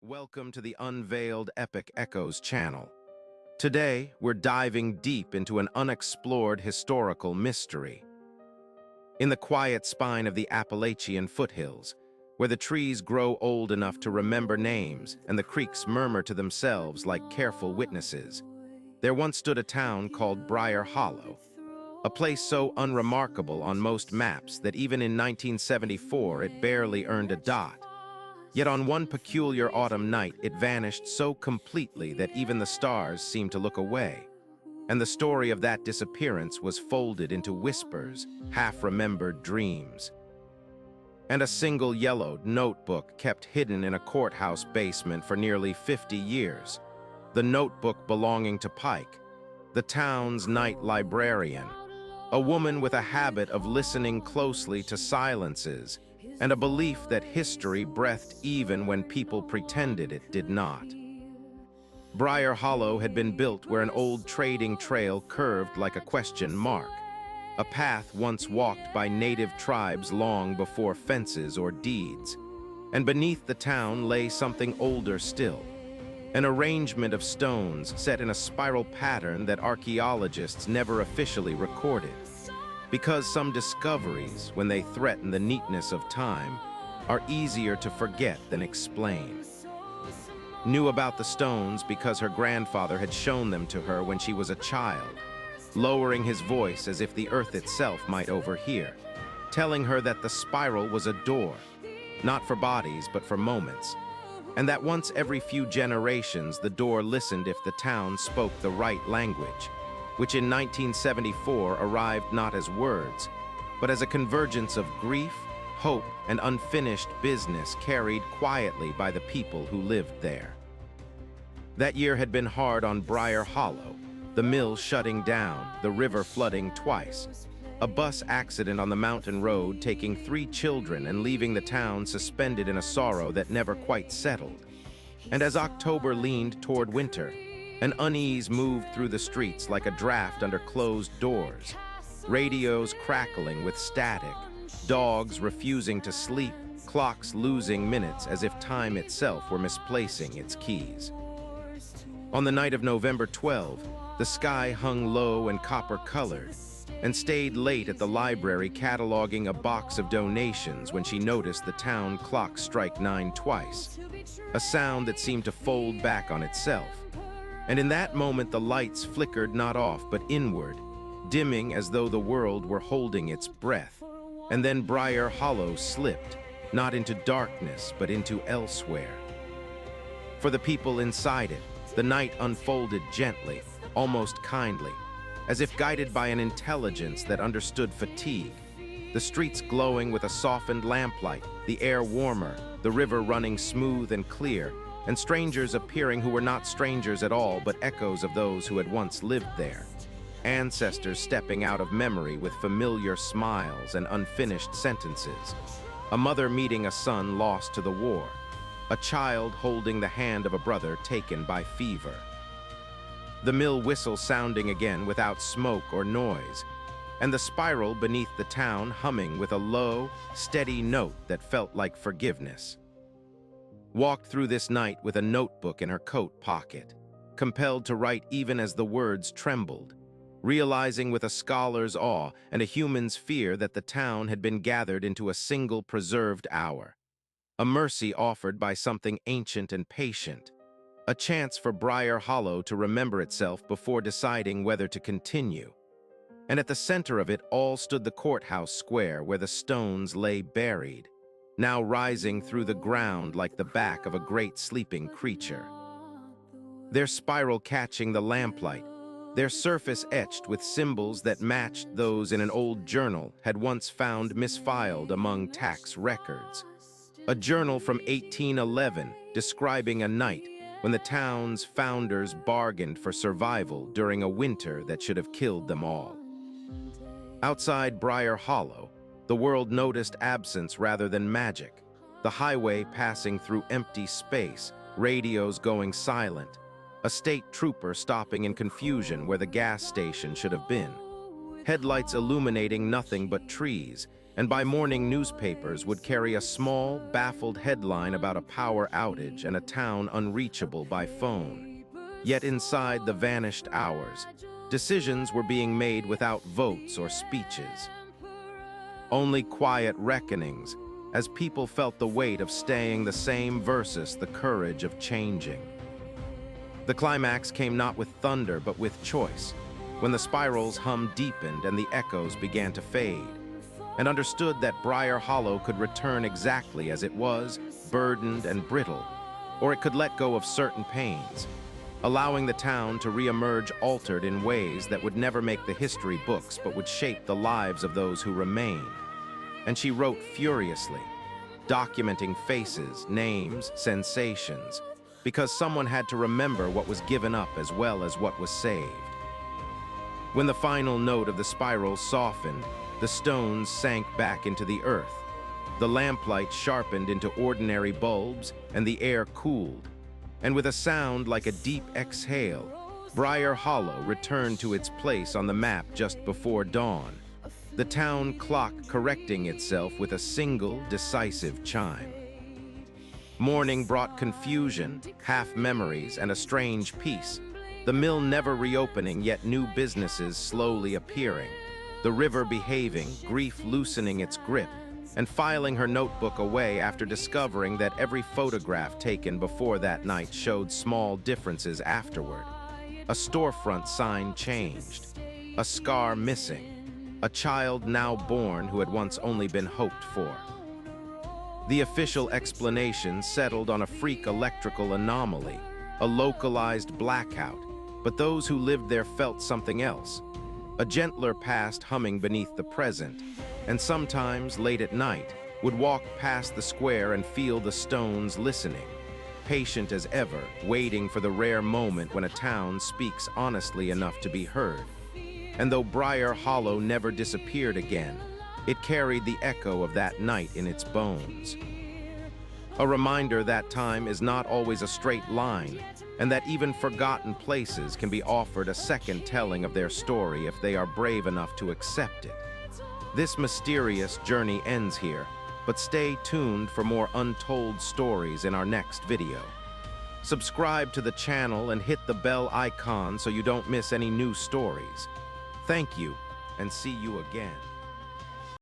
Welcome to the Unveiled Epic Echoes channel. Today, we're diving deep into an unexplored historical mystery. In the quiet spine of the Appalachian foothills, where the trees grow old enough to remember names and the creeks murmur to themselves like careful witnesses, there once stood a town called Briar Hollow, a place so unremarkable on most maps that even in 1974 it barely earned a dot. Yet on one peculiar autumn night, it vanished so completely that even the stars seemed to look away. And the story of that disappearance was folded into whispers, half-remembered dreams. And a single yellowed notebook kept hidden in a courthouse basement for nearly 50 years. The notebook belonging to Pike, the town's night librarian, a woman with a habit of listening closely to silences, and a belief that history breathed even when people pretended it did not. Briar Hollow had been built where an old trading trail curved like a question mark, a path once walked by native tribes long before fences or deeds. And beneath the town lay something older still, an arrangement of stones set in a spiral pattern that archaeologists never officially recorded. Because some discoveries, when they threaten the neatness of time, are easier to forget than explain. Knew about the stones because her grandfather had shown them to her when she was a child, lowering his voice as if the earth itself might overhear, telling her that the spiral was a door, not for bodies but for moments, and that once every few generations the door listened if the town spoke the right language, which in 1974 arrived not as words, but as a convergence of grief, hope, and unfinished business carried quietly by the people who lived there. That year had been hard on Briar Hollow, the mill shutting down, the river flooding twice, a bus accident on the mountain road taking 3 children and leaving the town suspended in a sorrow that never quite settled. And as October leaned toward winter, an unease moved through the streets like a draft under closed doors, radios crackling with static, dogs refusing to sleep, clocks losing minutes as if time itself were misplacing its keys. On the night of November 12, the sky hung low and copper-colored, and stayed late at the library cataloging a box of donations when she noticed the town clock strike 9 twice, a sound that seemed to fold back on itself. And in that moment the lights flickered not off but inward, dimming as though the world were holding its breath. And then Briar Hollow slipped, not into darkness but into elsewhere. For the people inside it, the night unfolded gently, almost kindly, as if guided by an intelligence that understood fatigue. The streets glowing with a softened lamplight, the air warmer, the river running smooth and clear, and strangers appearing who were not strangers at all but echoes of those who had once lived there. Ancestors stepping out of memory with familiar smiles and unfinished sentences. A mother meeting a son lost to the war. A child holding the hand of a brother taken by fever. The mill whistle sounding again without smoke or noise, and the spiral beneath the town humming with a low, steady note that felt like forgiveness. Walked through this night with a notebook in her coat pocket, compelled to write even as the words trembled, realizing with a scholar's awe and a human's fear that the town had been gathered into a single preserved hour, a mercy offered by something ancient and patient, a chance for Briar Hollow to remember itself before deciding whether to continue. And at the center of it all stood the courthouse square where the stones lay buried, now rising through the ground like the back of a great sleeping creature. Their spiral catching the lamplight, their surface etched with symbols that matched those in an old journal had once found misfiled among tax records. A journal from 1811 describing a night when the town's founders bargained for survival during a winter that should have killed them all. Outside Briar Hollow, the world noticed absence rather than magic, the highway passing through empty space, radios going silent, a state trooper stopping in confusion where the gas station should have been, headlights illuminating nothing but trees, and by morning newspapers would carry a small, baffled headline about a power outage and a town unreachable by phone. Yet inside the vanished hours, decisions were being made without votes or speeches. Only quiet reckonings, as people felt the weight of staying the same versus the courage of changing. The climax came not with thunder, but with choice, when the spiral's hum deepened and the echoes began to fade, and understood that Briar Hollow could return exactly as it was, burdened and brittle, or it could let go of certain pains, allowing the town to re-emerge altered in ways that would never make the history books but would shape the lives of those who remained. And she wrote furiously, documenting faces, names, sensations, because someone had to remember what was given up as well as what was saved. When the final note of the spiral softened, the stones sank back into the earth. The lamplight sharpened into ordinary bulbs, and the air cooled. And with a sound like a deep exhale, Briar Hollow returned to its place on the map just before dawn, the town clock correcting itself with a single, decisive chime. Morning brought confusion, half memories, and a strange peace. The mill never reopening, yet new businesses slowly appearing. The river behaving, grief loosening its grip, and filing her notebook away after discovering that every photograph taken before that night showed small differences afterward. A storefront sign changed, a scar missing, a child now born who had once only been hoped for. The official explanation settled on a freak electrical anomaly, a localized blackout, but those who lived there felt something else. A gentler past humming beneath the present, and sometimes, late at night, would walk past the square and feel the stones listening, patient as ever, waiting for the rare moment when a town speaks honestly enough to be heard. And though Briar Hollow never disappeared again, it carried the echo of that night in its bones. A reminder that time is not always a straight line, and that even forgotten places can be offered a second telling of their story if they are brave enough to accept it. This mysterious journey ends here, but stay tuned for more untold stories in our next video. Subscribe to the channel and hit the bell icon so you don't miss any new stories. Thank you, and see you again.